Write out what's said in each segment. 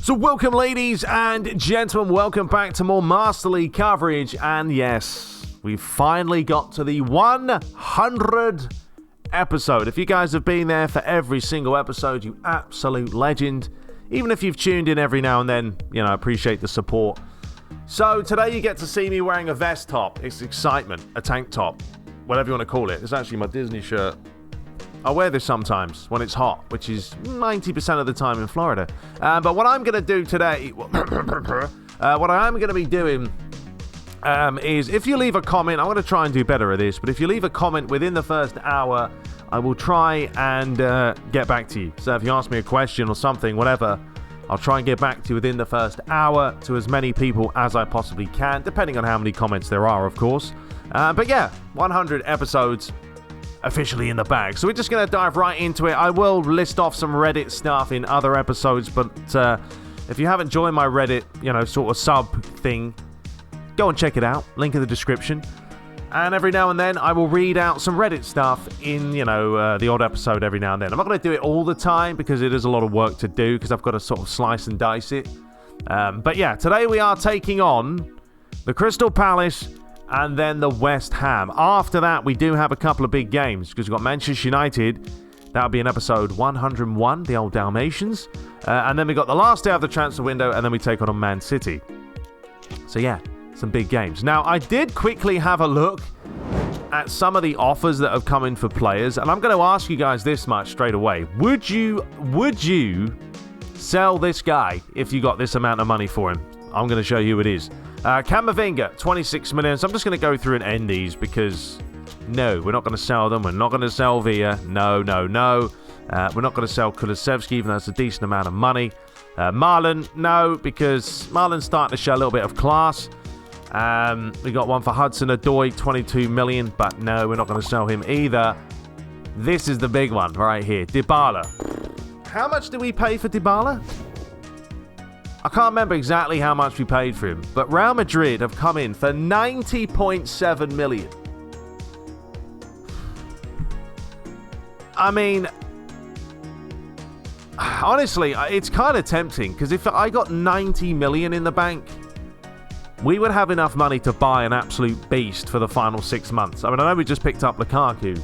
So welcome, ladies and gentlemen, welcome back to more Master League coverage. And yes, we finally got to the 100 episode. If you guys have been there for every single episode, you absolute legend. Even if you've tuned in every now and then, you know, I appreciate the support. So today you get to see me wearing a vest top. It's excitement, a tank top, whatever you want to call it. It's actually my Disney shirt. I wear this sometimes when it's hot, which is 90% of the time in Florida. But what I'm going to do today, what I am going to be doing is if you leave a comment, I'm going to try and do better at this, but if you leave a comment within the first hour, I will try and get back to you. So if you ask me a question or something, whatever, I'll try and get back to you within the first hour to as many people as I possibly can, depending on how many comments there are, of course. But yeah, 100 episodes officially in the bag. So we're just going to dive right into it. I will list off some Reddit stuff in other episodes, but if you haven't joined my Reddit, you know, sort of sub thing, go and check it out. Link in the description. And every now and then, I will read out some Reddit stuff in, you know, the odd episode every now and then. I'm not going to do it all the time because it is a lot of work to do because I've got to sort of slice and dice it. But yeah, today we are taking on the Crystal Palace and then the West Ham. After that, we do have a couple of big games because we've got Manchester United. That'll be in episode 101, the old Dalmatians. And then we got the last day of the transfer window, and then we take on Man City. So yeah, some big games. Now, I did quickly have a look at some of the offers that have come in for players, and I'm going to ask you guys this much straight away. Would you sell this guy if you got this amount of money for him? I'm going to show you who it is. Camavinga, 26 million. So I'm just going to go through and end these because no, we're not going to sell them. We're not going to sell Villa. No. We're not going to sell Kulusevski, even though it's a decent amount of money. Marlon, no, because Marlon's starting to show a little bit of class. We got one for Hudson-Odoi, 22 million, but no, we're not going to sell him either. This is the big one right here, Dybala. How much did we pay for Dybala? I can't remember exactly how much we paid for him, but Real Madrid have come in for 90.7 million. I mean, honestly, it's kind of tempting, because if I got 90 million in the bank, we would have enough money to buy an absolute beast for the final 6 months. I mean, I know we just picked up Lukaku.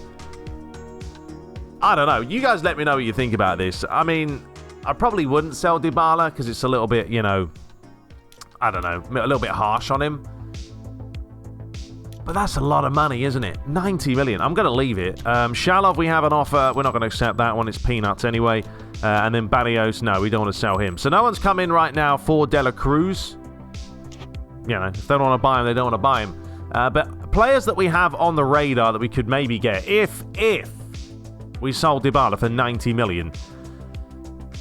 I don't know. You guys let me know what you think about this. I mean, I probably wouldn't sell Dybala because it's a little bit, you know, I don't know, a little bit harsh on him. But that's a lot of money, isn't it? 90 million. I'm going to leave it. Shalov, we have an offer. We're not going to accept that one. It's peanuts anyway. And then Barrios, no, we don't want to sell him. So no one's come in right now for De La Cruz. You know, if they don't want to buy him, they don't want to buy him. But players that we have on the radar that we could maybe get, if we sold Dybala for 90 million,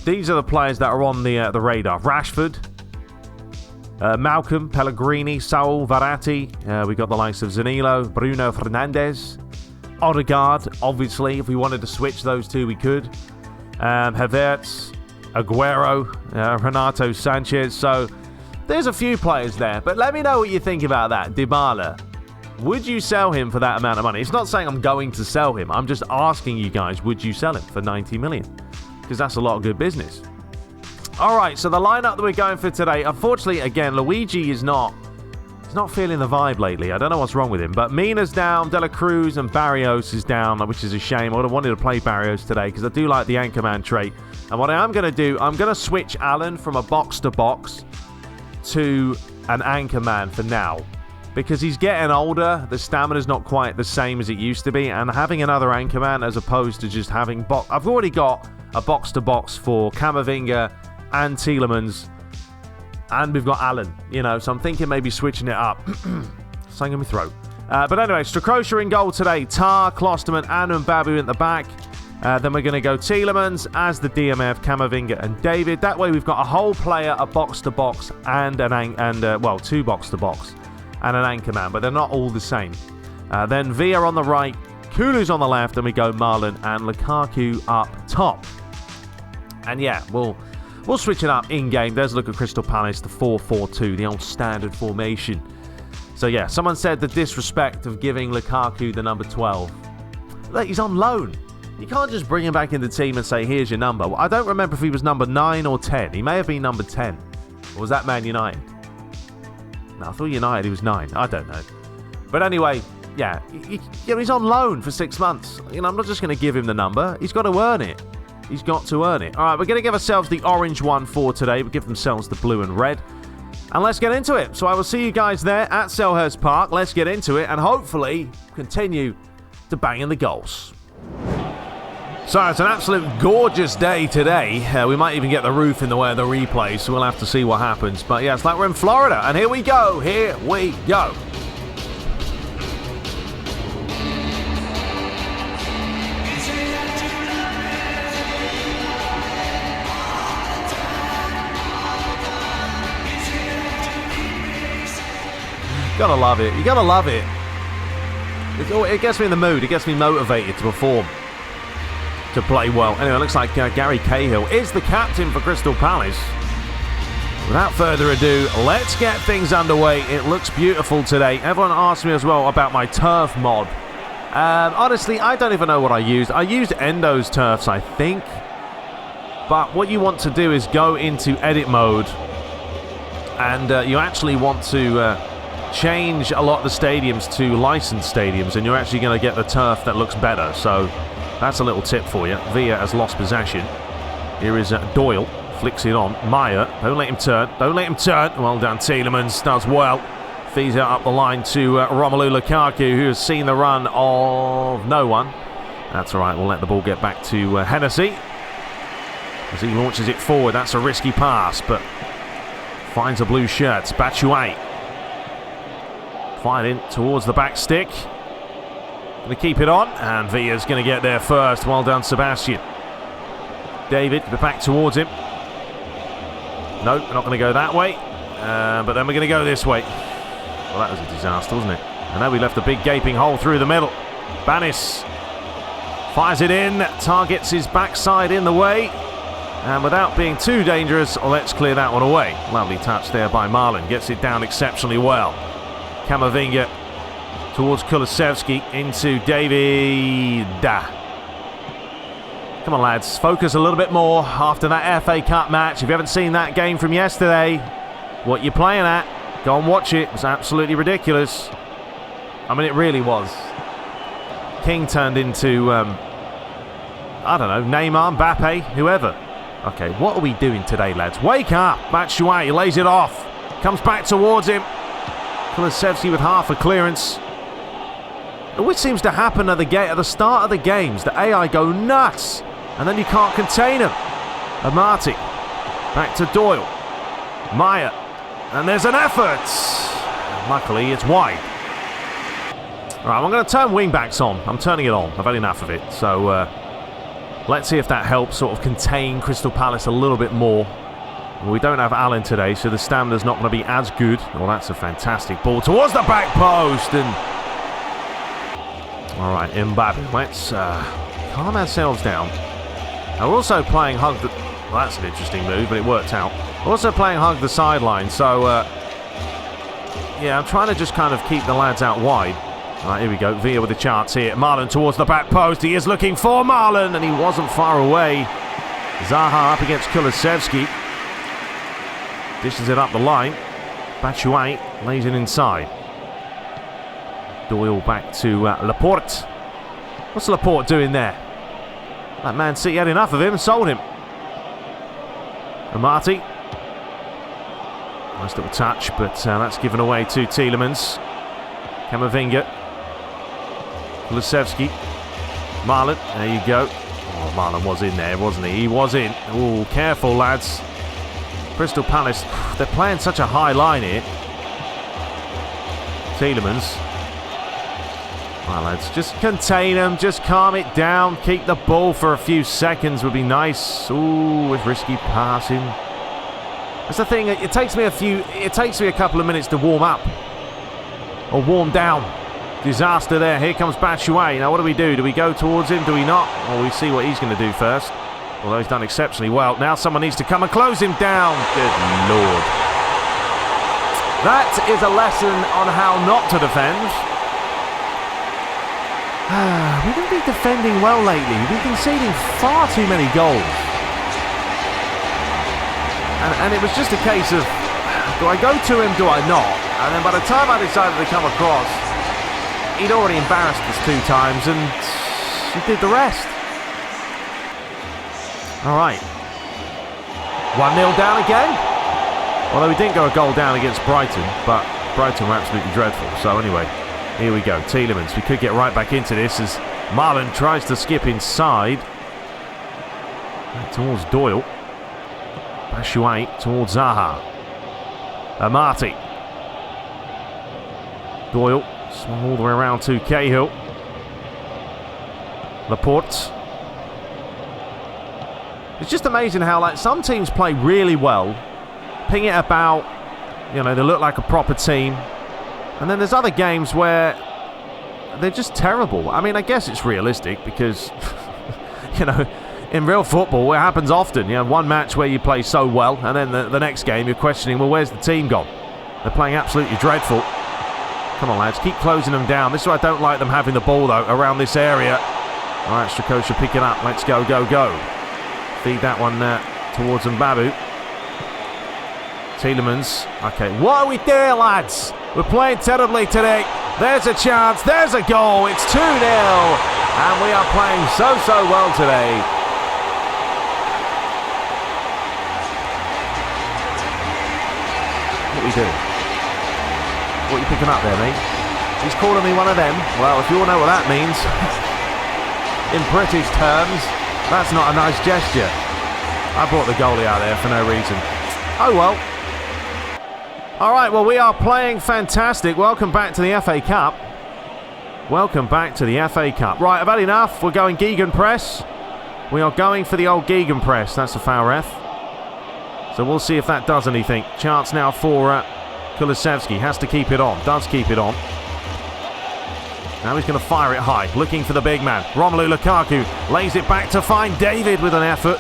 these are the players that are on the radar. Rashford, Malcolm, Pellegrini, Saul, Verratti. We got the likes of Zanilo, Bruno Fernandes, Odegaard. Obviously, if we wanted to switch those two, we could. Havertz, Aguero, Renato Sanchez. So there's a few players there. But let me know what you think about that. Dybala. Would you sell him for that amount of money? It's not saying I'm going to sell him. I'm just asking you guys, would you sell him for 90 million? Because that's a lot of good business. All right, so the lineup that we're going for today, unfortunately, again, Luigi is not feeling the vibe lately. I don't know what's wrong with him, but Mina's down, De La Cruz and Barrios is down, which is a shame. I would have wanted to play Barrios today because I do like the Anchorman trait. And what I am going to do, I'm going to switch Alan from a box-to-box to an Anchorman for now. Because he's getting older, the stamina's not quite the same as it used to be, and having another Anchorman as opposed to just having I've already got a box-to-box for Camavinga and Tielemans, and we've got Alan, you know, so I'm thinking maybe switching it up. Something in my throat. But anyway, Strakosha in goal today, Tar, Klosterman, and Mbabu in the back. Then we're going to go Tielemans as the DMF, Camavinga and David. That way we've got a whole player, a box-to-box, and two box-to-box. And an Anchorman, but they're not all the same. Then Villa on the right, Kulu's on the left, and we go Marlon and Lukaku up top. And yeah, we'll switch it up in-game. There's a look at Crystal Palace, the 4-4-2, the old standard formation. So yeah, someone said the disrespect of giving Lukaku the number 12. Look, he's on loan. You can't just bring him back in the team and say, here's your number. Well, I don't remember if he was number 9 or 10. He may have been number 10. Or was that Man United? No, I thought United he was 9. I don't know. But anyway, yeah, he's on loan for 6 months. I'm not just going to give him the number. He's got to earn it. He's got to earn it. All right, we're going to give ourselves the orange one for today. We'll give themselves the blue and red. And let's get into it. So I will see you guys there at Selhurst Park. Let's get into it and hopefully continue to bang in the goals. So it's an absolute gorgeous day today. We might even get the roof in the way of the replay, so we'll have to see what happens. But yeah, it's like we're in Florida. And here we go. Here we go. Gotta love it. You gotta love it. It gets me in the mood. It gets me motivated to perform, to play well. Anyway, it looks like Gary Cahill is the captain for Crystal Palace. Without further ado, let's get things underway. It looks beautiful today. Everyone asked me as well about my turf mod. Honestly, I don't even know what I used. I used Endo's turfs, I think. But what you want to do is go into edit mode, and you actually want to change a lot of the stadiums to licensed stadiums, and you're actually going to get the turf that looks better. So that's a little tip for you. Villa has lost possession. Here is Doyle. Flicks it on. Meyer. Don't let him turn. Don't let him turn. Well done. Tielemans does well. Feeds it up the line to Romelu Lukaku, who has seen the run of no one. That's all right. We'll let the ball get back to Hennessy as he launches it forward. That's a risky pass, but finds a blue shirt. Batshuayi. Firing towards the back stick. Going to keep it on, and Villa's going to get there first. Well done, Sebastian. David, back towards him. No, we're not going to go that way. But then we're going to go this way. Well, that was a disaster, wasn't it? And now we left a big gaping hole through the middle. Banis fires it in. Targets his backside in the way. And without being too dangerous, let's clear that one away. Lovely touch there by Marlon. Gets it down exceptionally well. Camavinga towards Kulusevski into Baddddd. Come on, lads, focus a little bit more after that FA Cup match. If you haven't seen that game from yesterday, what you're playing at, go and watch it. It was absolutely ridiculous. I mean, it really was. King turned into, I don't know, Neymar, Mbappe, whoever. Okay, what are we doing today, lads? Wake up! Batshuayi lays it off. Comes back towards him. Kulusevski with half a clearance. Which seems to happen at the start of the games. The AI go nuts, and then you can't contain them. Amati, back to Doyle. Meyer, and there's an effort. Luckily, it's wide. All right, I'm going to turn wingbacks on. I'm turning it on. I've had enough of it. So let's see if that helps sort of contain Crystal Palace a little bit more. We don't have Allen today, so the stamina's not going to be as good. Well, that's a fantastic ball towards the back post, and all right, Mbappe, let's calm ourselves down. Now, we're also playing hug the... Well, that's an interesting move, but it worked out. We're also playing hug the sideline, so... yeah, I'm trying to just kind of keep the lads out wide. All right, here we go. Villa with a chance here. Marlon towards the back post. He is looking for Marlon, and he wasn't far away. Zaha up against Kulusevski. Dishes it up the line. Batshuayi lays it inside. Doyle back to Laporte. What's Laporte doing there? That Man City had enough of him and sold him. Amati. Nice little touch, but that's given away to Tielemans. Camavinga. Kulusevski. Marlon. There you go. Oh, Marlon was in there, wasn't he? He was in. Oh, careful, lads. Crystal Palace, they're playing such a high line here. Tielemans. Well, lads, just contain them, just calm it down, keep the ball for a few seconds would be nice. Ooh, with risky passing. That's the thing, it takes me a couple of minutes to warm up. Or warm down. Disaster there. Here comes Batshuayi. Now what do? Do we go towards him? Do we not? Well, we see what he's going to do first. Although he's done exceptionally well. Now someone needs to come and close him down. Good Lord. That is a lesson on how not to defend. We haven't been defending well lately. We've been conceding far too many goals. And it was just a case of, do I go to him, do I not? And then by the time I decided to come across, he'd already embarrassed us 2 times and he did the rest. All right. 1-0 down again. Although we didn't go a goal down against Brighton, but Brighton were absolutely dreadful. So anyway, here we go. Tielemans. We could get right back into this as Marlon tries to skip inside. Back towards Doyle. Batshuayi towards Zaha. Amati. Doyle. Swung all the way around to Cahill. Laporte. It's just amazing how, like, some teams play really well, ping it about, you know, they look like a proper team, and then there's other games where they're just terrible. I mean, I guess it's realistic because, you know, in real football, it happens often. You know, one match where you play so well, and then the next game you're questioning, well, where's the team gone? They're playing absolutely dreadful. Come on, lads, keep closing them down. This is why I don't like them having the ball, though, around this area. All right, Strakosha picking up. Let's go, go, go. Feed that one towards Mbabu. Tielemans. Okay, what are we doing, lads? We're playing terribly today. There's a chance. There's a goal. It's 2-0. And we are playing so well today. What are we doing? What are you picking up there, mate? He's calling me one of them. Well, if you all know what that means, in British terms, that's not a nice gesture. I brought the goalie out there for no reason. Oh well. Alright, well, we are playing fantastic. Welcome back to the FA Cup. Welcome back to the FA Cup. Right, I've had enough. We're going gegenpress. We are going for the old gegenpress. That's a foul, ref. So we'll see if that does anything. Chance now for Kulusevski. Has to keep it on. Does keep it on. Now he's going to fire it high. Looking for the big man. Romelu Lukaku lays it back to find David with an effort.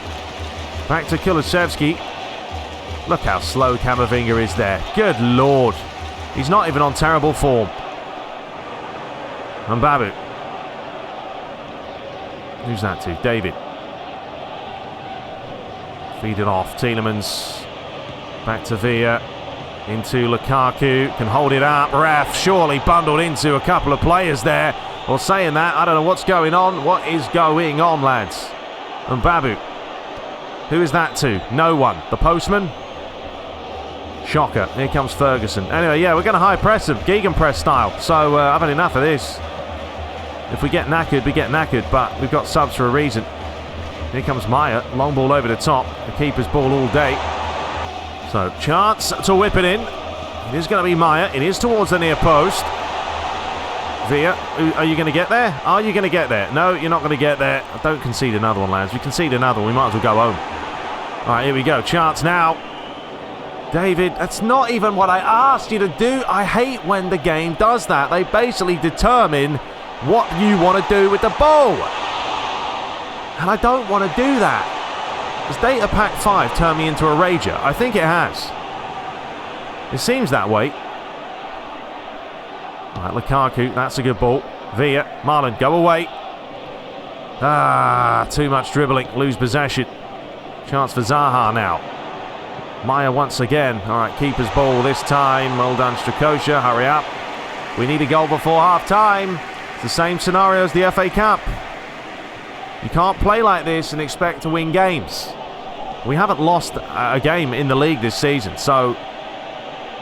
Back to Kulusevski. Look how slow Camavinga is there. Good lord. He's not even on terrible form. Mbabu. Who's that to? David. Feed it off. Tielemans. Back to Villa. Into Lukaku. Can hold it up. Ref surely bundled into a couple of players there. Well, saying that, I don't know what's going on. What is going on, lads? Mbabu. Who is that to? No one. The postman? Shocker. Here comes Ferguson. Anyway, yeah, we're going to high press him. Gegenpress style. So I've had enough of this. If we get knackered, we get knackered. But we've got subs for a reason. Here comes Maya. Long ball over the top. The keeper's ball all day. So, chance to whip it in. It is going to be Maya. It is towards the near post. Villa, are you going to get there? Are you going to get there? No, you're not going to get there. Don't concede another one, lads. We concede another one, we might as well go home. All right, here we go. Chance now. David, that's not even what I asked you to do. I hate when the game does that. They basically determine what you want to do with the ball. And I don't want to do that. Has Data Pack 5 turned me into a rager? I think it has. It seems that way. All right, Lukaku, that's a good ball. Villa, Marlon, go away. Too much dribbling, lose possession. Chance for Zaha now. Maya once again. All right, keeper's ball this time. Well done, Strakosha, hurry up. We need a goal before half-time. It's the same scenario as the FA Cup. You can't play like this and expect to win games. We haven't lost a game in the league this season, so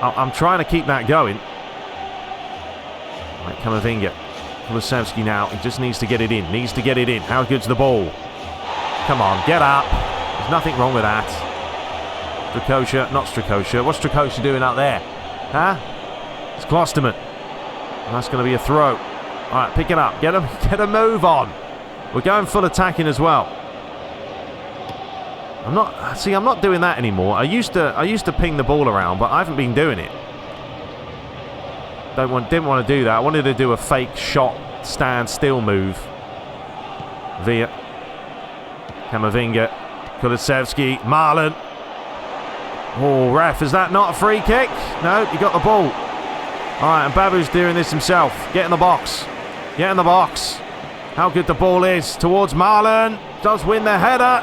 I'm trying to keep that going. Right, Camavinga. Kulusevski now. He just needs to get it in. Needs to get it in. How good's the ball? Come on, get up. There's nothing wrong with that. Strakosha, not Strakosha. What's Strakosha doing out there? Huh? It's Klosterman. And that's going to be a throw. All right, pick it up. Get a move on. We're going full attacking as well. I'm not doing that anymore. I used to ping the ball around, but I haven't been doing it. Didn't want to do that. I wanted to do a fake shot, stand still move. Villa, Camavinga, Kulusevski, Marlon. Oh, ref, is that not a free kick? No, he got the ball. All right, and Babu's doing this himself. Get in the box. Get in the box. how good the ball is towards Marlon. Does win the header.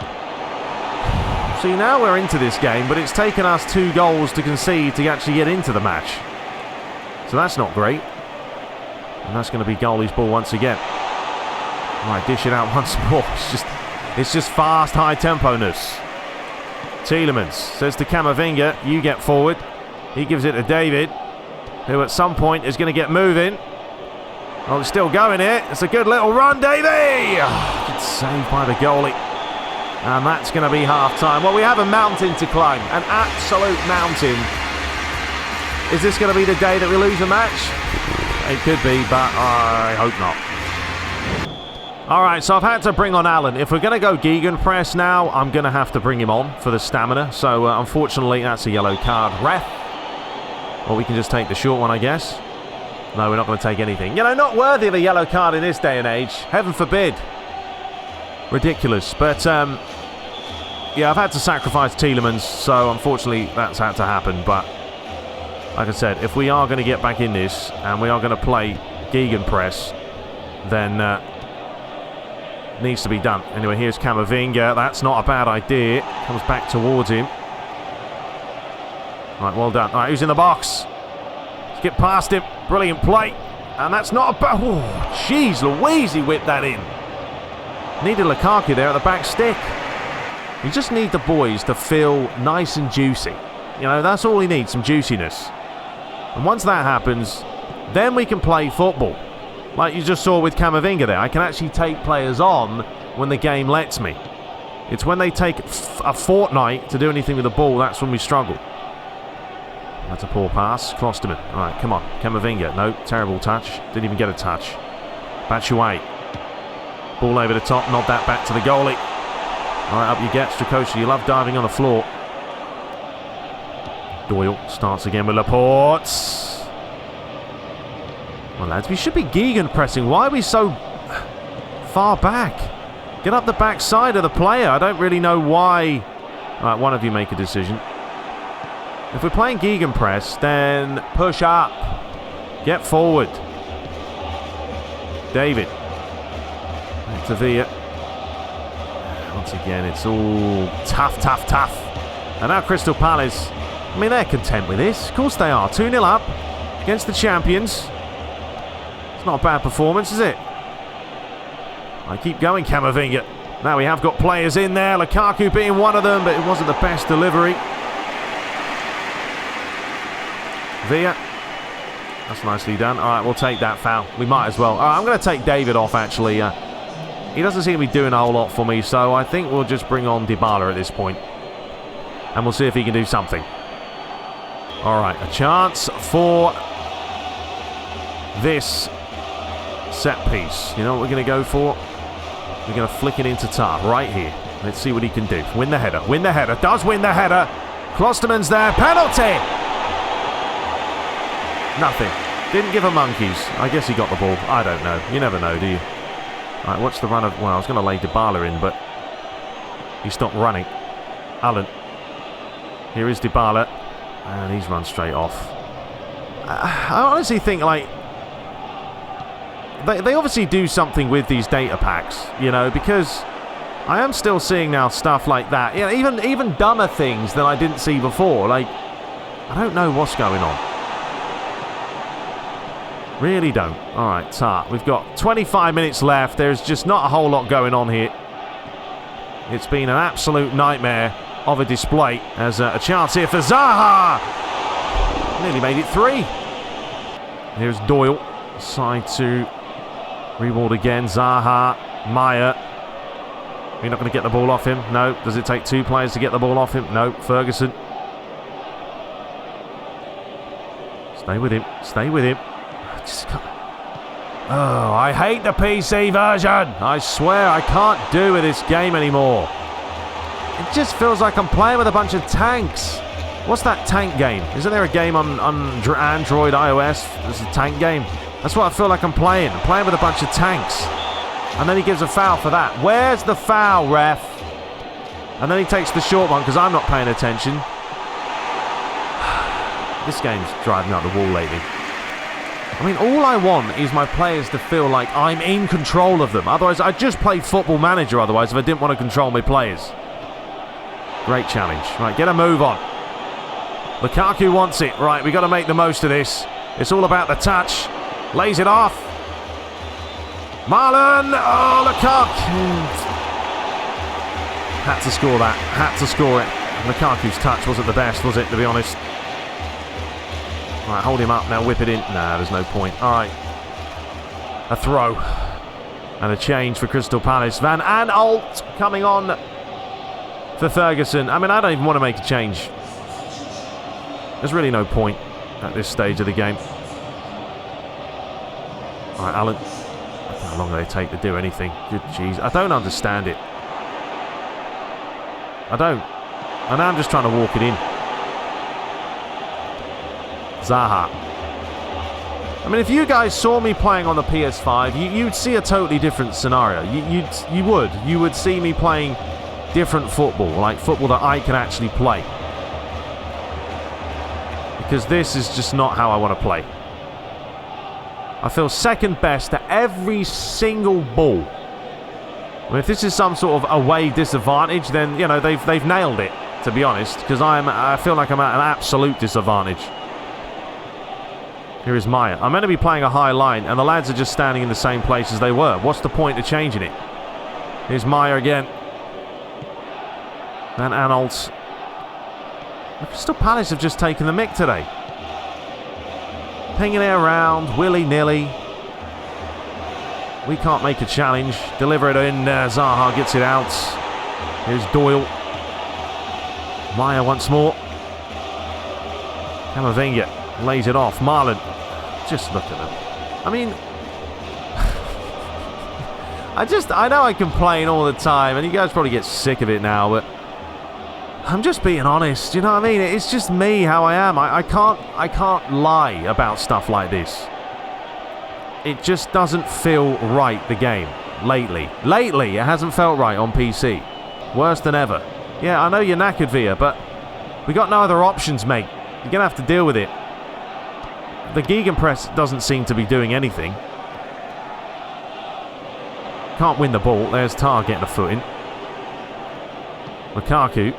See, now we're into this game, but it's taken us 2 goals to concede to actually get into the match. So that's not great. And that's going to be goalie's ball once again. Right, dish it out once more. It's just fast, high tempo-ness. Tielemans says to Camavinga, you get forward. He gives it to David, who at some point is going to get moving. Oh, it's still going here. It's a good little run, Davey! Good save by the goalie. And that's going to be half-time. Well, we have a mountain to climb. An absolute mountain. Is this going to be the day that we lose a match? It could be, but I hope not. Alright, so I've had to bring on Alan. If we're going to go gegenpress now, I'm going to have to bring him on for the stamina. So, unfortunately, that's a yellow card. Ref. Or we can just take the short one, I guess. No, we're not going to take anything. You know, not worthy of a yellow card in this day and age. Heaven forbid. Ridiculous. But, yeah, I've had to sacrifice Tielemans, so unfortunately that's had to happen. But, like I said, if we are going to get back in this, and we are going to play gegenpress, then needs to be done. Anyway, here's Camavinga. That's not a bad idea. Comes back towards him. Right, well done. All right, who's in the box? Let's get past him. Brilliant play. And that's not a bad... Oh, jeez Louise, he whipped that in. Needed Lukaku there at the back stick. We just need the boys to feel nice and juicy. You know, that's all he needs, some juiciness. And once that happens, then we can play football. Like you just saw with Camavinga there. I can actually take players on when the game lets me. It's when they take a fortnight to do anything with the ball, that's when we struggle. That's a poor pass. Klosterman. Alright, come on. Camavinga. No, terrible touch. Didn't even get a touch. Batshuayi. Ball over the top. Nod that back to the goalie. Alright, up you get. Strakosha. You love diving on the floor. Doyle starts again with Laporte. Well, lads, we should be gegenpressing. Why are we so far back? Get up the back side of the player. I don't really know why. Alright, one of you make a decision. If we're playing gegenpress, then push up. Get forward. David. Back to Villa. Once again, it's all tough. And now Crystal Palace, I mean, they're content with this. Of course they are. 2-0 up against the champions. It's not a bad performance, is it? I keep going, Camavinga. Now we have got players in there. Lukaku being one of them, but it wasn't the best delivery. Villa. That's nicely done. All right, we'll take that foul. We might as well. All right, I'm going to take David off, actually. He doesn't seem to be doing a whole lot for me, so I think we'll just bring on Dybala at this point. And we'll see if he can do something. All right, a chance for this set piece. You know what we're going to go for? We're going to flick it into Tar right here. Let's see what he can do. Win the header. Win the header. Does win the header. Klosterman's there. Penalty! Nothing. Didn't give a monkeys. I guess he got the ball. I don't know. You never know, do you? All right, what's the run of... Well, I was going to lay Dybala in, but he stopped running. Allen. Here is Dybala. And he's run straight off. I honestly think, like... They obviously do something with these data packs, you know, because I am still seeing now stuff like that. Yeah, even dumber things than I didn't see before. Like, I don't know what's going on. Really don't. All right, Tar. We've got 25 minutes left. There's just not a whole lot going on here. It's been an absolute nightmare of a display. As a chance here for Zaha. Nearly made it 3. Here's Doyle. Side to Reward again. Zaha. Maya. You're not going to get the ball off him. No. Does it take 2 players to get the ball off him? No. Ferguson. Stay with him. Stay with him. Oh, I hate the PC version. I swear I can't do with this game anymore. It just feels like I'm playing with a bunch of tanks. What's that tank game? Isn't there a game on Android, iOS? There's a tank game. That's what I feel like I'm playing. I'm playing with a bunch of tanks. And then he gives a foul for that. Where's the foul, ref? And then he takes the short one because I'm not paying attention. This game's driving out the wall lately. I mean, all I want is my players to feel like I'm in control of them. Otherwise, I'd just play Football Manager otherwise if I didn't want to control my players. Great challenge. Right, get a move on. Lukaku wants it. Right, we got to make the most of this. It's all about the touch. Lays it off. Marlon! Oh, Lukaku! Had to score that. Had to score it. Lukaku's touch wasn't the best, was it, to be honest? Right, hold him up now, whip it in. Nah, there's no point. Alright. A throw. And a change for Crystal Palace. Van Aanholt coming on for Ferguson. I mean, I don't even want to make a change. There's really no point at this stage of the game. Alright, Alan. How long do they take to do anything? Good jeez. I don't understand it. I don't. And now I'm just trying to walk it in. Zaha. I mean, if you guys saw me playing on the PS5, you'd see a totally different scenario. You would see me playing different football, like football that I can actually play. Because this is just not how I want to play. I feel second best at every single ball. I mean, if this is some sort of away disadvantage, then, you know, they've nailed it, to be honest, because I feel like I'm at an absolute disadvantage. Here is Maya. I'm meant to be playing a high line, and the lads are just standing in the same place as they were. What's the point of changing it? Here's Maya again. Van Aanholt. Crystal Palace have just taken the mick today. Pinging it around, willy-nilly. We can't make a challenge. Deliver it in. Zaha gets it out. Here's Doyle. Maya once more. Camavinga lays it off. Marlon. Just look at them. I mean, I know I complain all the time, and you guys probably get sick of it now, but I'm just being honest. You know what I mean? It's just me, how I am. I can't lie about stuff like this. It just doesn't feel right, the game, lately. Lately, it hasn't felt right on PC. Worse than ever. Yeah, I know you're knackered, Via, but we got no other options, mate. You're going to have to deal with it. The Gegenpress doesn't seem to be doing anything. Can't win the ball. There's Tar getting a foot in. Lukaku.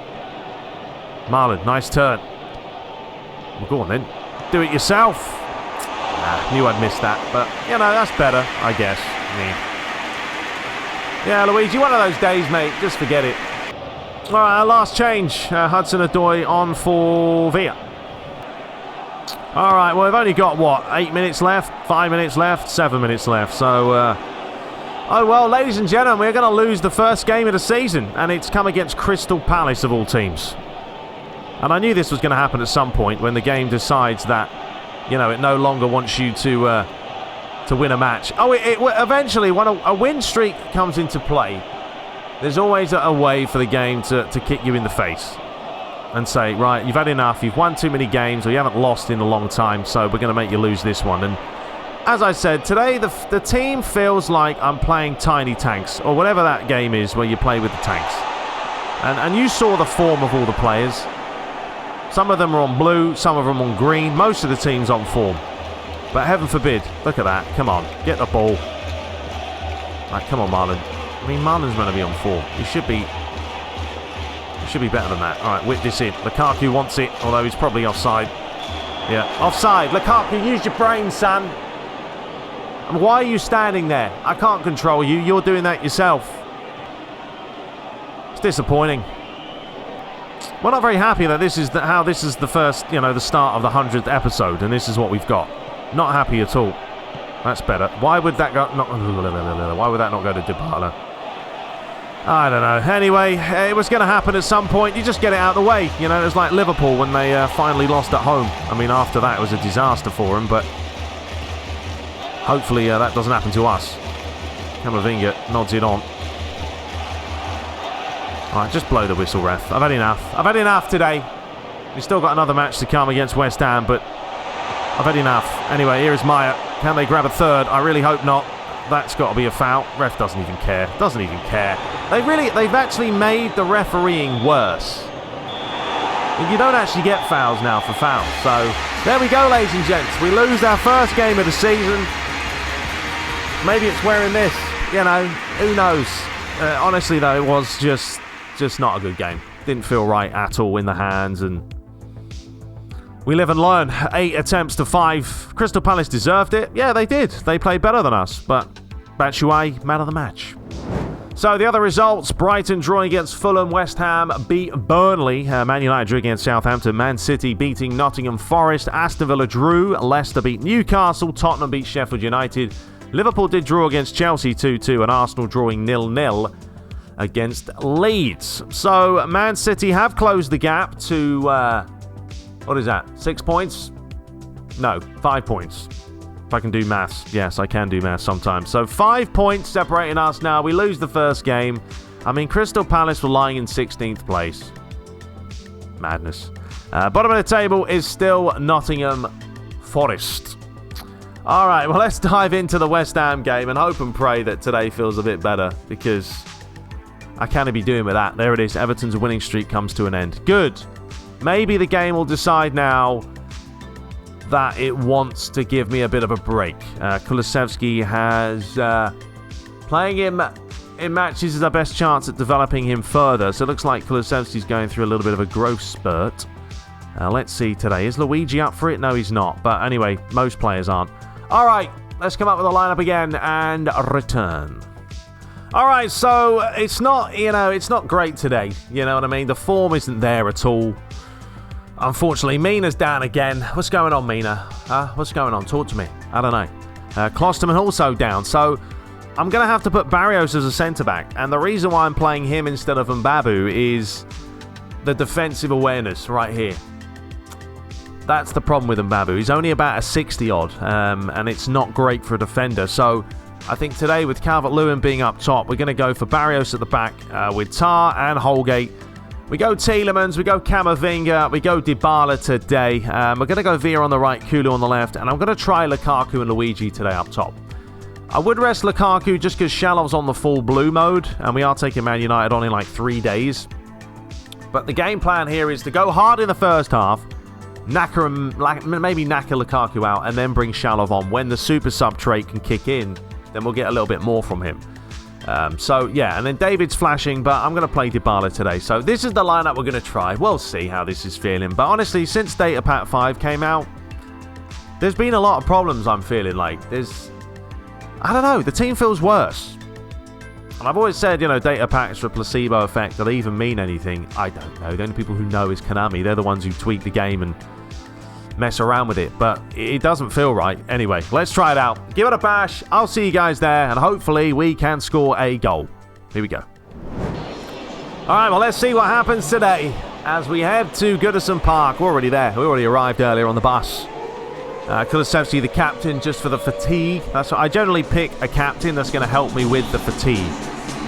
Marlon, nice turn. Well, go on then. Do it yourself. Nah, knew I'd missed that, but, you know, that's better, I guess. Yeah, Luigi, one of those days, mate. Just forget it. All right, our last change. Hudson-Odoi on for Villa. All right, well, we've only got, what, 8 minutes left? 5 minutes left? 7 minutes left. So, oh, well, ladies and gentlemen, we're going to lose the first game of the season, and it's come against Crystal Palace, of all teams. And I knew this was going to happen at some point when the game decides that, you know, it no longer wants you to win a match. Oh, eventually, when a win streak comes into play, there's always a way for the game to kick you in the face and say, right, you've had enough, you've won too many games, or you haven't lost in a long time, so we're going to make you lose this one. And as I said, today the team feels like I'm playing Tiny Tanks, or whatever that game is where you play with the tanks. And you saw the form of all the players. Some of them are on blue, some of them on green, most of the team's on form. But heaven forbid, look at that, come on, get the ball. Right, come on, Marlon. I mean, Marlon's going to be on form. He should be better than that. All right, whip this in. Lukaku wants it, although he's probably offside. Yeah, offside. Lukaku, use your brain, son. And why are you standing there? I can't control you. You're doing that yourself. It's disappointing. We're not very happy that this is how this is the first, you know, the start of the 100th episode, and this is what we've got. Not happy at all. That's better. Why would that go? Why would that not go to Dybala? I don't know. Anyway, it was going to happen at some point. You just get it out of the way. You know, it was like Liverpool when they finally lost at home. I mean, after that, it was a disaster for them, but hopefully that doesn't happen to us. Camavinga nods it on. All right, just blow the whistle, ref. I've had enough. I've had enough today. We've still got another match to come against West Ham, but I've had enough. Anyway, here is Maya. Can they grab a third? I really hope not. That's got to be a foul. Ref doesn't even care. Doesn't even care. They've actually made the refereeing worse. You don't actually get fouls now for fouls, so There we go, ladies and gents. We lose our first game of the season. Maybe it's wearing this. You know, who knows? Honestly, though, it was just not a good game. Didn't feel right at all in the hands, and we live and learn. 8 attempts to 5. Crystal Palace deserved it. Yeah, they did. They played better than us, but Batshuayi, man of the match. So the other results, Brighton drawing against Fulham, West Ham beat Burnley, Man United drew against Southampton, Man City beating Nottingham Forest, Aston Villa drew, Leicester beat Newcastle, Tottenham beat Sheffield United, Liverpool did draw against Chelsea 2-2, and Arsenal drawing 0-0 against Leeds. So Man City have closed the gap to, what is that, 6 points? No, 5 points. If I can do maths. Yes, I can do maths sometimes. So 5 points separating us now. We lose the first game. I mean, Crystal Palace were lying in 16th place. Madness. Bottom of the table is still Nottingham Forest. All right, well, let's dive into the West Ham game and hope and pray that today feels a bit better, because I can't be doing with that. There it is. Everton's winning streak comes to an end. Good. Maybe the game will decide now that it wants to give me a bit of a break. Kulusevski has playing him in matches is our best chance at developing him further. So it looks like Kulusevski's going through a little bit of a growth spurt. Let's see today. Is Luigi up for it? No, he's not. But anyway, most players aren't. All right, let's come up with a lineup again and return. All right, so it's not, it's not great today. You know what I mean? The form isn't there at all. Unfortunately, Mina's down again. What's going on, Mina? What's going on? Talk to me. I don't know. Klosterman also down. So I'm going to have to put Barrios as a centre-back. And the reason why I'm playing him instead of Mbabu is the defensive awareness right here. That's the problem with Mbabu. He's only about a 60-odd, and it's not great for a defender. So I think today, with Calvert-Lewin being up top, we're going to go for Barrios at the back with Tar and Holgate. We go Tielemans, we go Camavinga, we go Dybala today. We're going to go Villa on the right, Kulu on the left, and I'm going to try Lukaku and Luigi today up top. I would rest Lukaku just because Shalov's on the full blue mode, and we are taking Man United on in like 3 days. But the game plan here is to go hard in the first half, maybe knacker Lukaku out, and then bring Shalov on. When the super sub trait can kick in, then we'll get a little bit more from him. So, yeah, and then David's flashing, but I'm going to play Dybala today. So this is the lineup we're going to try. We'll see how this is feeling. But honestly, since Data Pack 5 came out, there's been a lot of problems, I'm feeling like. I don't know, the team feels worse. And I've always said, data packs for a placebo effect, they'll even mean anything. I don't know. The only people who know is Konami. They're the ones who tweak the game and mess around with it, but it doesn't feel right. Anyway, let's try it out. Give it a bash. I'll see you guys there, and hopefully we can score a goal. Here we go. All right, well, let's see what happens today as we head to Goodison Park. We're already there. We already arrived earlier on the bus. Kulusevski, the captain, just for the fatigue. That's what I generally pick, a captain that's going to help me with the fatigue.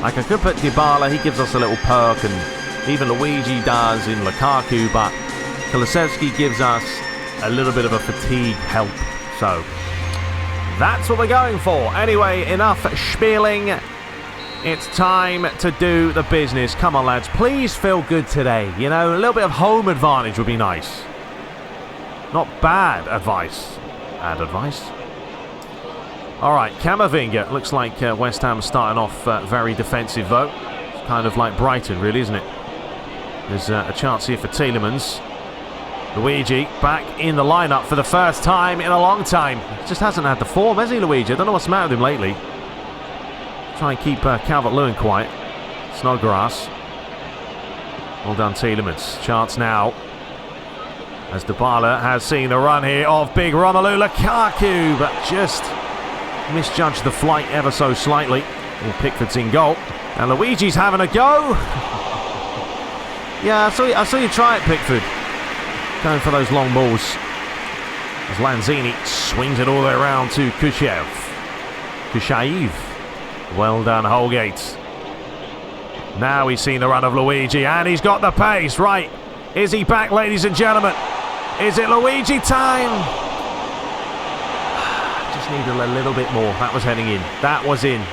Like, I could put Dybala. He gives us a little perk, and even Luigi does in Lukaku, but Kulusevski gives us a little bit of a fatigue help. So that's what we're going for. Anyway, enough spieling. It's time to do the business. Come on, lads. Please feel good today. A little bit of home advantage would be nice. Not bad advice. Bad advice. All right, Camavinga. Looks like West Ham starting off very defensive, though. It's kind of like Brighton, really, isn't it? There's a chance here for Tielemans. Luigi back in the lineup for the first time in a long time. He just hasn't had the form, has he, Luigi? I don't know what's the matter with him lately. Try and keep Calvert-Lewin quiet. Snodgrass. Well done, Tielemans. Chance now, as Dybala has seen the run here of big Romelu Lukaku, but just misjudged the flight ever so slightly. And Pickford's in goal. And Luigi's having a go. Yeah, I saw you try it, Pickford. Going for those long balls. As Lanzini swings it all the way around to Kushaev. Well done, Holgate. Now he's seen the run of Luigi, and he's got the pace. Right. Is he back, ladies and gentlemen? Is it Luigi time? Just needed a little bit more. That was heading in. That was in.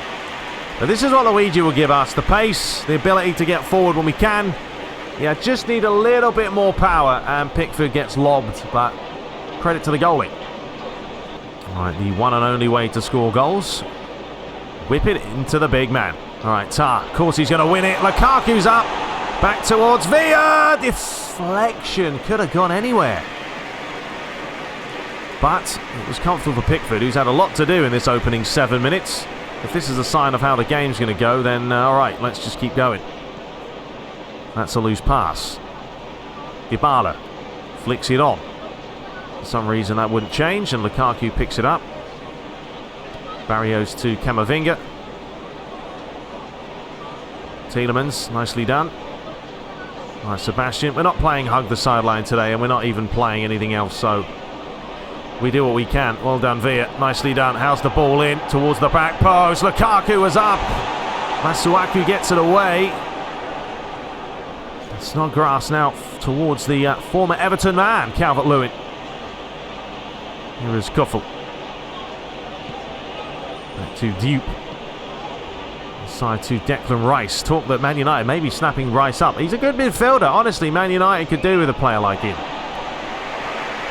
But this is what Luigi will give us. The pace, the ability to get forward when we can. Yeah, just need a little bit more power, and Pickford gets lobbed, but credit to the goalie. All right, the one and only way to score goals. Whip it into the big man. All right, Tar. Of course, he's going to win it. Lukaku's up. Back towards Villa. Deflection. Could have gone anywhere. But it was comfortable for Pickford, who's had a lot to do in this opening 7 minutes. If this is a sign of how the game's going to go, then all right, let's just keep going. That's a loose pass. Dybala flicks it on. For some reason that wouldn't change, and Lukaku picks it up. Barrios to Camavinga. Tielemans, nicely done. All right, Sebastian, we're not playing hug the sideline today, and we're not even playing anything else, so we do what we can. Well done, Villa. Nicely done. How's the ball in towards the back post? Lukaku was up. Masuaku gets it away. Snodgrass now towards the former Everton man, Calvert-Lewin. Here is Kuffel. Back to Dupe. Side to Declan Rice. Talk that Man United may be snapping Rice up. He's a good midfielder. Honestly, Man United could do with a player like him.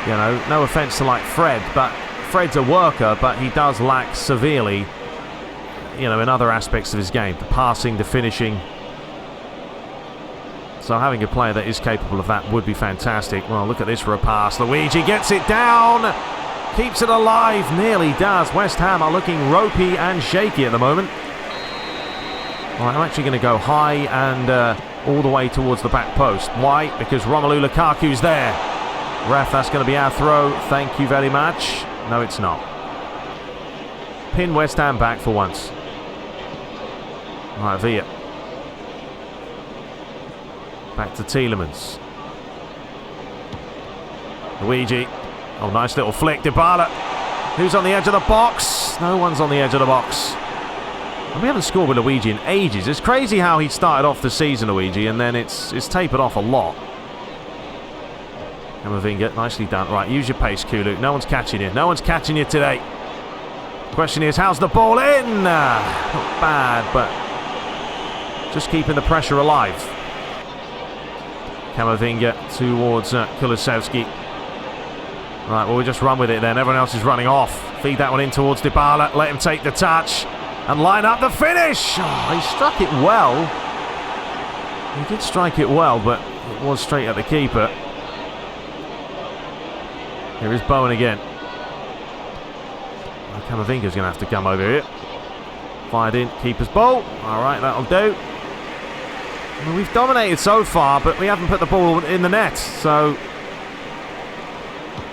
You know, no offence to like Fred, but Fred's a worker, but he does lack severely, you know, in other aspects of his game. The passing, the finishing. So having a player that is capable of that would be fantastic. Well, look at this for a pass. Luigi gets it down. Keeps it alive. Nearly does. West Ham are looking ropey and shaky at the moment. Well, I'm actually going to go high and all the way towards the back post. Why? Because Romelu Lukaku's there. Ref, that's going to be our throw. Thank you very much. No, it's not. Pin West Ham back for once. All right, Villa. Back to Tielemans. Luigi. Oh, nice little flick. Dybala. Who's on the edge of the box? No one's on the edge of the box. And we haven't scored with Luigi in ages. It's crazy how he started off the season, Luigi, and then it's tapered off a lot. Camavinga, nicely done. Right, use your pace, Kulu. No one's catching you. No one's catching you today. Question is, how's the ball in? Not bad, but just keeping the pressure alive. Camavinga towards Kulusevski. Right, well, we just run with it then. Everyone else is running off. Feed that one in towards Dybala. Let him take the touch. And line up the finish. Oh, he struck it well. He did strike it well, but it was straight at the keeper. Here is Bowen again. Camavinga's going to have to come over here. Fired in, keeper's ball. All right, that'll do. Well, we've dominated so far, but we haven't put the ball in the net. So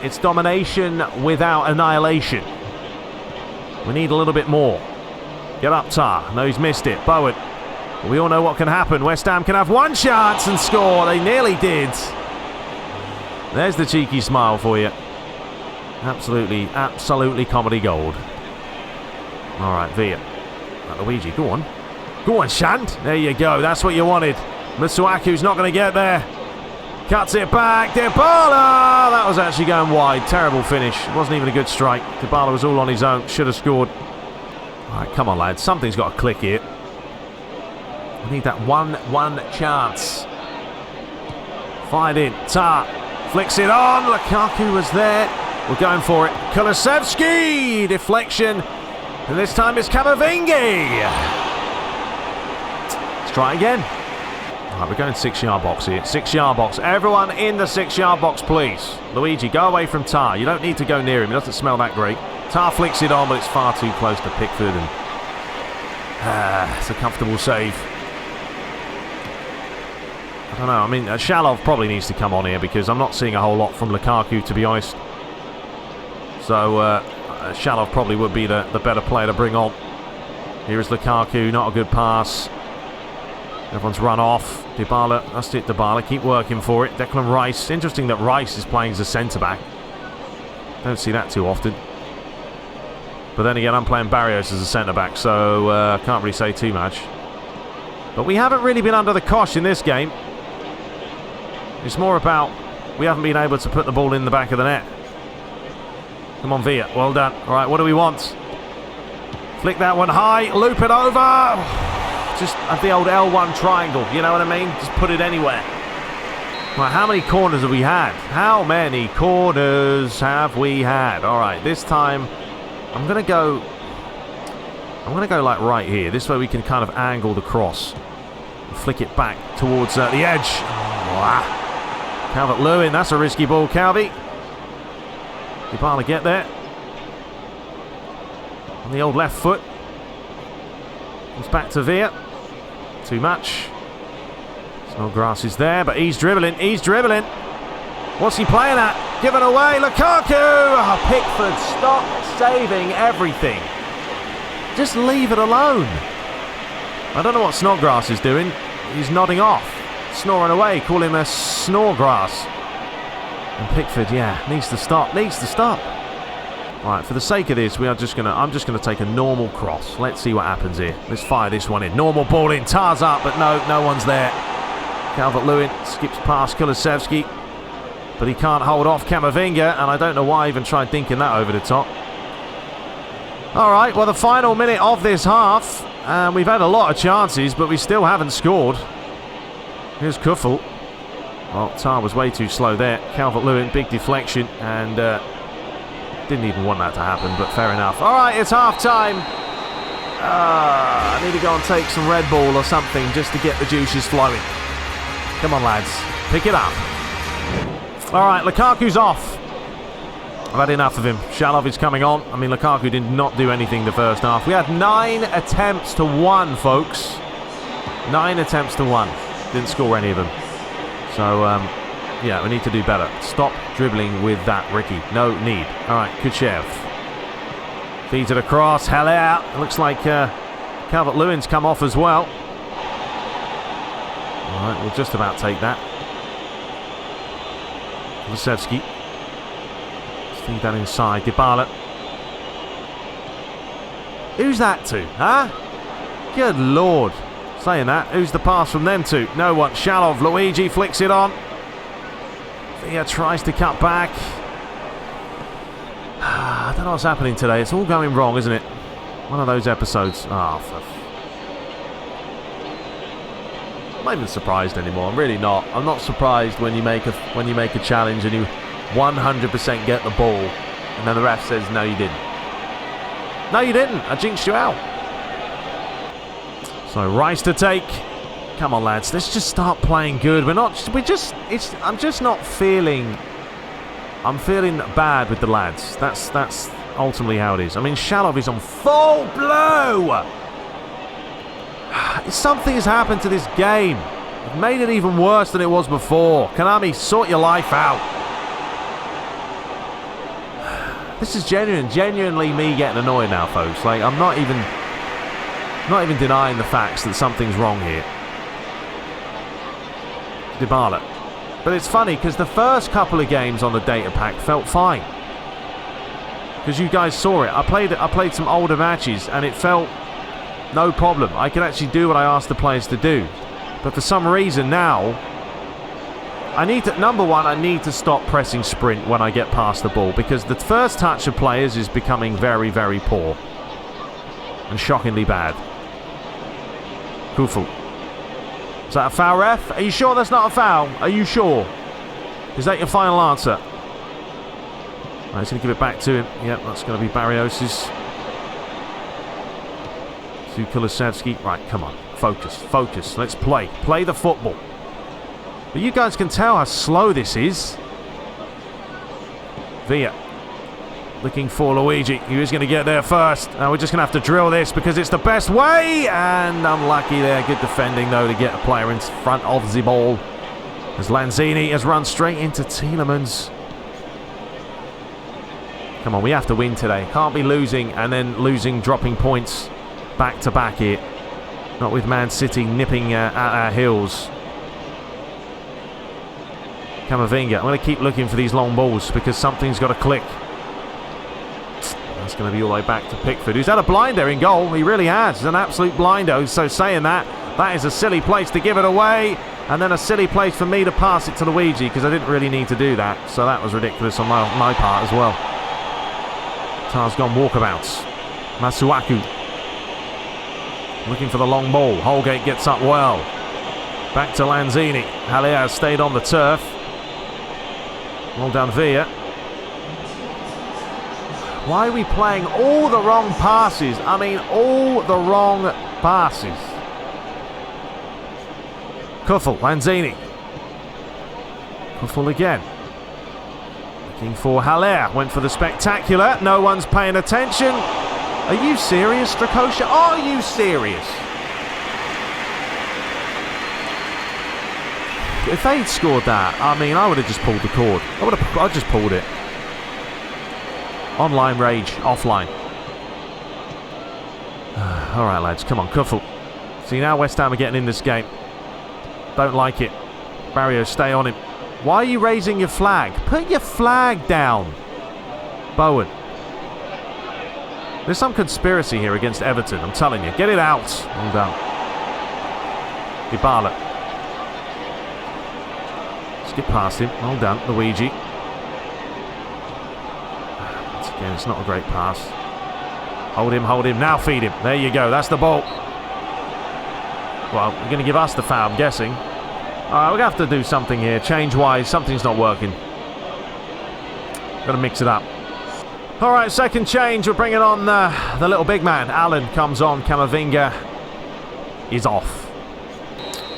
it's domination without annihilation. We need a little bit more. Get up, Tar. No, he's missed it. Bowen. Well, we all know what can happen. West Ham can have one chance and score. They nearly did. There's the cheeky smile for you. Absolutely comedy gold. All right, Villa. Luigi, go on. Go on, Shant. There you go. That's what you wanted. Masuaku's not going to get there. Cuts it back. Dybala! That was actually going wide. Terrible finish. It wasn't even a good strike. Dybala was all on his own. Should have scored. All right, come on, lads. Something's got to click here. We need that one chance. Fired in. Tar flicks it on. Lukaku was there. We're going for it. Kulusevski! Deflection. And this time it's Camavinga. Let's try again. All right, we're going 6-yard box here. 6-yard box. Everyone in the 6-yard box, please. Luigi, go away from Tar. You don't need to go near him. He doesn't smell that great. Tar flicks it on, but it's far too close to Pickford. And it's a comfortable save. I don't know. I mean, Shalov probably needs to come on here because I'm not seeing a whole lot from Lukaku, to be honest. So Shalov probably would be the better player to bring on. Here is Lukaku. Not a good pass. Everyone's run off. Dybala. That's it, Dybala. Keep working for it. Declan Rice. Interesting that Rice is playing as a centre-back. Don't see that too often. But then again, I'm playing Barrios as a centre-back, so can't really say too much. But we haven't really been under the cosh in this game. It's more about we haven't been able to put the ball in the back of the net. Come on, Villa. Well done. All right, what do we want? Flick that one high. Loop it over. Just at the old L1 triangle. You know what I mean? Just put it anywhere. Right, how many corners have we had? How many corners have we had? All right, this time I'm gonna go like right here. This way we can kind of angle the cross, and flick it back towards the edge. Calvert-Lewin, that's a risky ball, Calvi. Dybala get there on the old left foot. It's back to Villa. Too much. Snodgrass is there, but he's dribbling. What's he playing at? Given away, Lukaku! Oh, Pickford, stop saving everything. Just leave it alone. I don't know what Snodgrass is doing. He's nodding off, snoring away. Call him a Snoregrass. And Pickford, yeah, needs to stop. Right, for the sake of this, I'm just gonna take a normal cross. Let's see what happens here. Let's fire this one in. Normal ball in. Tars up, but no one's there. Calvert-Lewin skips past Kulusevski, but he can't hold off Camavinga, and I don't know why I even tried dinking that over the top. All right, well, the final minute of this half, and we've had a lot of chances, but we still haven't scored. Here's Kuffel. Well, Tar was way too slow there. Calvert-Lewin, big deflection, and didn't even want that to happen, but fair enough. All right, it's half-time. I need to go and take some Red Bull or something just to get the juices flowing. Come on, lads. Pick it up. All right, Lukaku's off. I've had enough of him. Shalov is coming on. I mean, Lukaku did not do anything the first half. We had 9 attempts to 1, folks. 9 attempts to 1. Didn't score any of them. So, yeah, we need to do better. Stop dribbling with that, Ricky. No need. All right, Kuchev. Feeds it across. Hell out. It looks like Calvert-Lewin's come off as well. All right, we'll just about take that. Kulusevski. Feed that inside. Dybala. Who's that to, huh? Good Lord. Saying that, who's the pass from them to? No one. Shalov. Luigi flicks it on. Villa tries to cut back. I don't know what's happening today. It's all going wrong, isn't it? One of those episodes. I'm not even surprised anymore. I'm really not. I'm not surprised when you make a challenge and you 100% get the ball, and then the ref says, "No, you didn't. No, you didn't. I jinxed you out." So Rice to take. Come on, lads. Let's just start playing good. I'm just not feeling. I'm feeling bad with the lads. That's ultimately how it is. I mean, Shalov is on full blow. Something has happened to this game. It made it even worse than it was before. Konami, sort your life out. This is genuinely me getting annoyed now, folks. Like, I'm not even denying the facts that something's wrong here. Dybala. But it's funny because the first couple of games on the data pack felt fine. Because you guys saw it. I played some older matches and it felt no problem. I could actually do what I asked the players to do. But for some reason now, number one, I need to stop pressing sprint when I get past the ball, because the first touch of players is becoming very, very poor. And shockingly bad. Kuffel. Is that a foul, ref? Are you sure that's not a foul? Are you sure? Is that your final answer? Right, he's going to give it back to him. Yep, that's going to be Barrios's. To Kulusevski. Right, come on. Focus. Let's play. Play the football. But you guys can tell how slow this is. Villa. Looking for Luigi. He was going to get there first. Now we're just going to have to drill this because it's the best way. And unlucky there. Good defending, though, to get a player in front of the ball. As Lanzini has run straight into Tielemans. Come on, we have to win today. Can't be losing and then dropping points back to back here. Not with Man City nipping at our heels. Camavinga. I'm going to keep looking for these long balls because something's got to click. That's going to be all the way back to Pickford, who's had a blinder in goal. He really has. He's an absolute blinder. So saying that is a silly place to give it away. And then a silly place for me to pass it to Luigi because I didn't really need to do that. So that was ridiculous on my part as well. Tar's gone walkabouts. Masuaku. Looking for the long ball. Holgate gets up well. Back to Lanzini. Haller stayed on the turf. Well done, Villa. Why are we playing all the wrong passes? I mean, all the wrong passes. Kuffel, Lanzini. Kuffel again. Looking for Haller. Went for the spectacular. No one's paying attention. Are you serious, Strakosha? Are you serious? If they'd scored that, I mean, I would have just pulled the cord. I'd just pulled it. Online rage, offline. All right, lads, come on, Kuffel. See, now West Ham are getting in this game. Don't like it. Barrio, stay on him. Why are you raising your flag? Put your flag down. Bowen. There's some conspiracy here against Everton, I'm telling you. Get it out. Well done. Dybala. Skip past him. Well done, Luigi. Once again, it's not a great pass. Hold him, now feed him. There you go, that's the ball. Well, you're going to give us the foul, I'm guessing. Alright, we're going to have to do something here. Change-wise, something's not working. Got to mix it up. Alright, second change. We're bringing on the little big man. Allen comes on. Camavinga is off.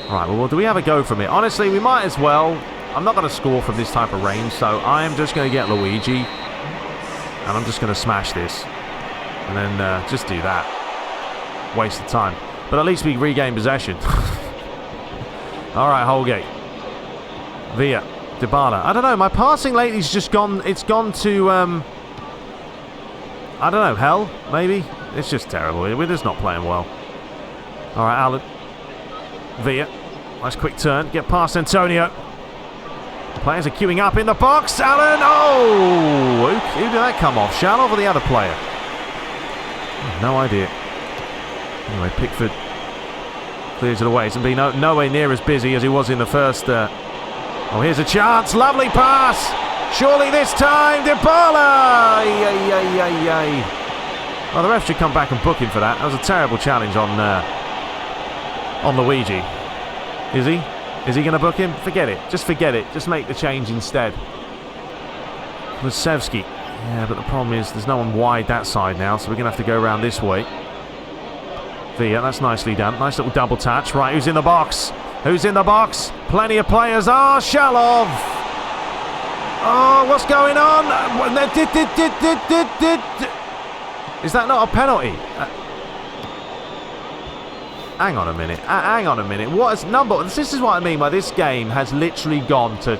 Alright, well, do we have a go from it? Honestly, we might as well. I'm not going to score from this type of range, so I am just going to get Luigi. And I'm just going to smash this. And then just do that. Waste of time. But at least we regain possession. Alright, Holgate. Villa. Dybala. I don't know, my passing lately's just gone. It's gone to, I don't know, hell, maybe? It's just terrible. We're just not playing well. Alright, Allen. Villa. Nice quick turn. Get past Antonio. Players are queuing up in the box. Allen. Oh! Who did that come off? Shalov or the other player? No idea. Anyway, Pickford clears it away. He's been nowhere near as busy as he was in the first. Oh, here's a chance. Lovely pass. Surely this time. Dybala. Well, the ref should come back and book him for that. That was a terrible challenge on Luigi. Is he? Is he going to book him? Forget it. Just forget it. Just make the change instead. Lasevski. Yeah, but the problem is there's no one wide that side now, so we're going to have to go around this way. Villa, that's nicely done. Nice little double touch. Right, who's in the box? Who's in the box? Plenty of players. Ah, Shalov. Oh, what's going on? Is that not a penalty? Hang on a minute. Hang on a minute. What is number? This is what I mean by this game has literally gone to.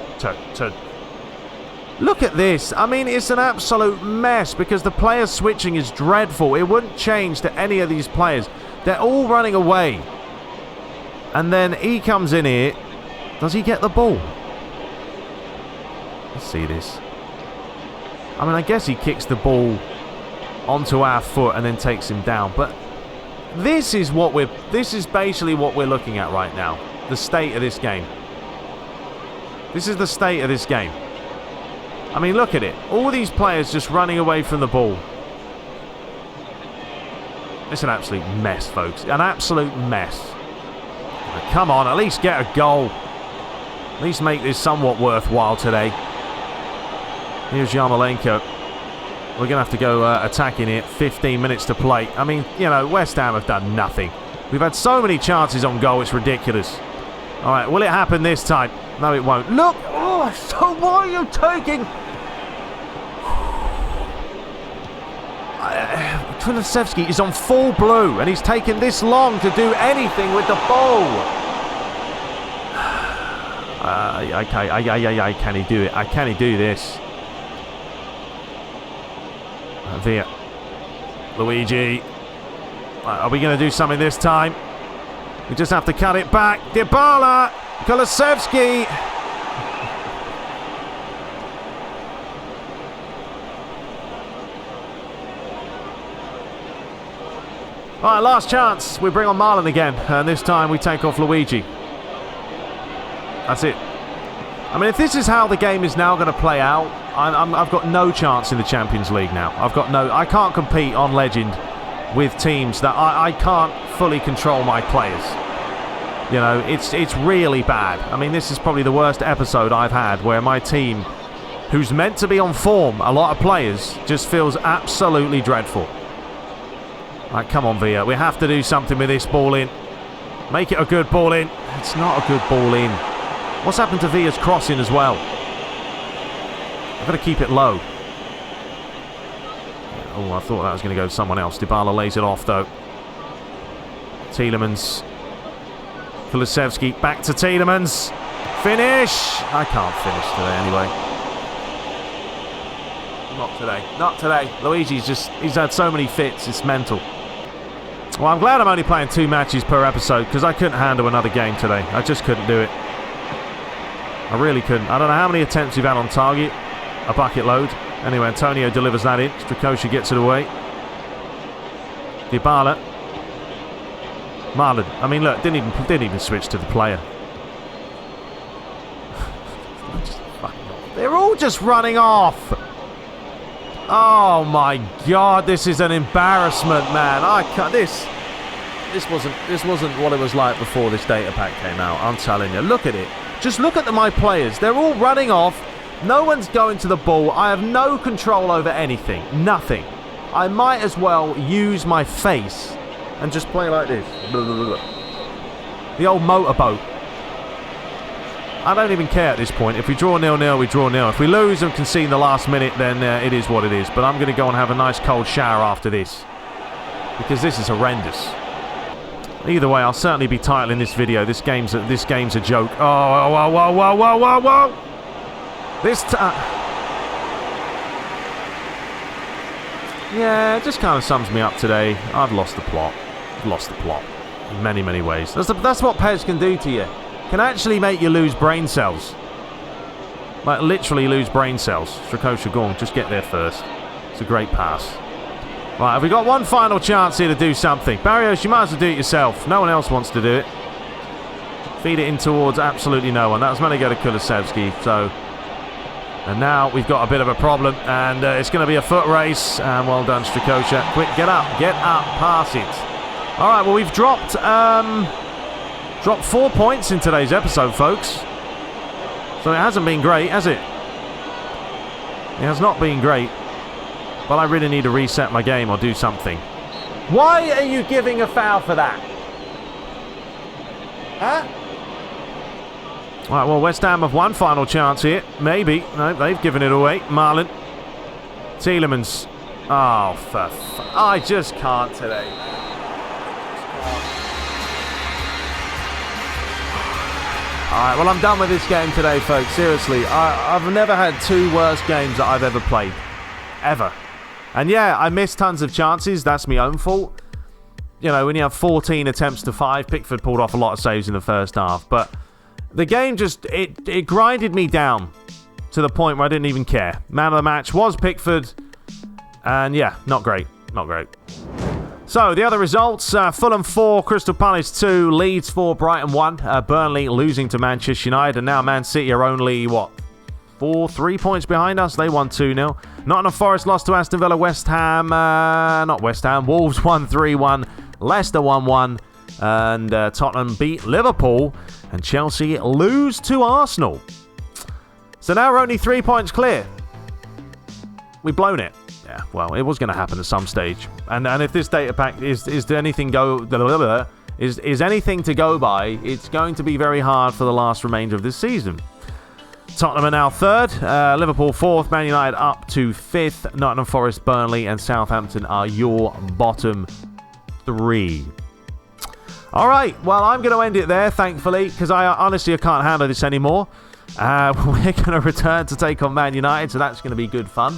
Look at this. I mean, it's an absolute mess because the player switching is dreadful. It wouldn't change to any of these players. They're all running away. And then he comes in here. Does he get the ball? Let's see this. I mean, I guess he kicks the ball onto our foot and then takes him down. But this is basically what we're looking at right now. The state of this game. This is the state of this game. I mean, look at it. All these players just running away from the ball. It's an absolute mess, folks. An absolute mess. Come on, at least get a goal. At least make this somewhat worthwhile today. Here's Yarmolenko. We're going to have to go attacking it. 15 minutes to play. I mean, you know, West Ham have done nothing. We've had so many chances on goal, it's ridiculous. All right, will it happen this time? No, it won't. Look! Oh, so why are you taking... Kulusevski is on full blue and he's taken this long to do anything with the ball. Can he do it? Can he do this? Villa. Luigi. Are we going to do something this time? We just have to cut it back. Dybala. Kulusevski. Alright, last chance. We bring on Marlon again. And this time we take off Luigi. That's it. I mean, if this is how the game is now going to play out, I've got no chance in the Champions League now. I can't compete on Legend with teams that I can't fully control my players. You know, it's really bad. I mean, this is probably the worst episode I've had where my team, who's meant to be on form, a lot of players, just feels absolutely dreadful. Right, come on, Villa. We have to do something with this ball in. Make it a good ball in. It's not a good ball in. What's happened to Villa's crossing as well? I've got to keep it low. Oh, I thought that was going to go to someone else. Dybala lays it off, though. Tielemans. Kulusevski back to Tielemans. Finish! I can't finish today anyway. Not today. Not today. Luigi's he's had so many fits, it's mental. Well, I'm glad I'm only playing 2 matches per episode because I couldn't handle another game today. I just couldn't do it. I really couldn't. I don't know how many attempts we've had on target. A bucket load. Anyway, Antonio delivers that in. Strakosha gets it away. Dybala. Marlon. I mean, look, didn't even switch to the player. They're all just running off. Oh my God, this is an embarrassment, man. I can't. This wasn't what it was like before this data pack came out. I'm telling you. Look at it. Just look at my players. They're all running off. No one's going to the ball. I have no control over anything. Nothing. I might as well use my face and just play like this. The old motorboat. I don't even care at this point. If we draw 0-0, we draw 0. If we lose and concede in the last minute, then it is what it is. But I'm going to go and have a nice cold shower after this, because this is horrendous. Either way, I'll certainly be titling this video. This game's a joke. Oh, whoa. Yeah, it just kind of sums me up today. I've lost the plot. In many, many ways. That's what PES can do to you. Can actually make you lose brain cells. Like, literally lose brain cells. Strakosha, go on, just get there first. It's a great pass. Right, have we got one final chance here to do something? Barrios, you might as well do it yourself. No one else wants to do it. Feed it in towards absolutely no one. That was meant to go to Kulusevski, so... And now we've got a bit of a problem, and it's going to be a foot race. And well done, Strakosha. Quick, get up, pass it. All right, well, we've dropped 4 points in today's episode, folks. So it hasn't been great, has it? It has not been great. But I really need to reset my game or do something. Why are you giving a foul for that? Huh? Right, well, West Ham have one final chance here. Maybe. No, they've given it away. Marlon. Tielemans. Oh, I just can't today. Alright, well, I'm done with this game today, folks. Seriously, I've never had 2 worst games that I've ever played. Ever. And yeah, I missed tons of chances. That's my own fault. You know, when you have 14 attempts to 5, Pickford pulled off a lot of saves in the first half. But the game just, it grinded me down to the point where I didn't even care. Man of the match was Pickford. And yeah, not great. Not great. So, the other results, Fulham 4, Crystal Palace 2, Leeds 4, Brighton 1, Burnley losing to Manchester United, and now Man City are only, 3 points behind us? They won 2-0. Nottingham Forest lost to Aston Villa, Wolves 1-3-1, Leicester 1-1, and Tottenham beat Liverpool, and Chelsea lose to Arsenal. So now we're only 3 points clear. We've blown it. Yeah, well, it was going to happen at some stage. And if this data pack is anything to go by, it's going to be very hard for the last remainder of this season. Tottenham are now 3rd, Liverpool 4th, Man United up to 5th, Nottingham Forest, Burnley and Southampton are your bottom 3. All right, well, I'm going to end it there, thankfully, because I honestly can't handle this anymore. We're going to return to take on Man United, so that's going to be good fun.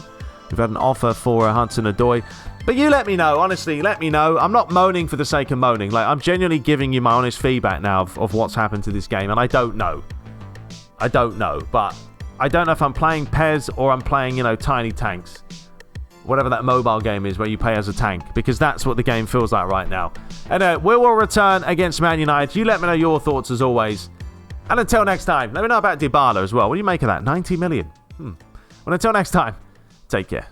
We've had an offer for Hudson-Odoi. But you let me know, honestly, let me know. I'm not moaning for the sake of moaning. Like, I'm genuinely giving you my honest feedback now of what's happened to this game, and I don't know. But I don't know if I'm playing PES or I'm playing, Tiny Tanks. Whatever that mobile game is where you play as a tank, because that's what the game feels like right now. Anyway, we will return against Man United. You let me know your thoughts as always. And until next time, let me know about Dybala as well. What do you make of that? 90 million. Well, until next time, take care.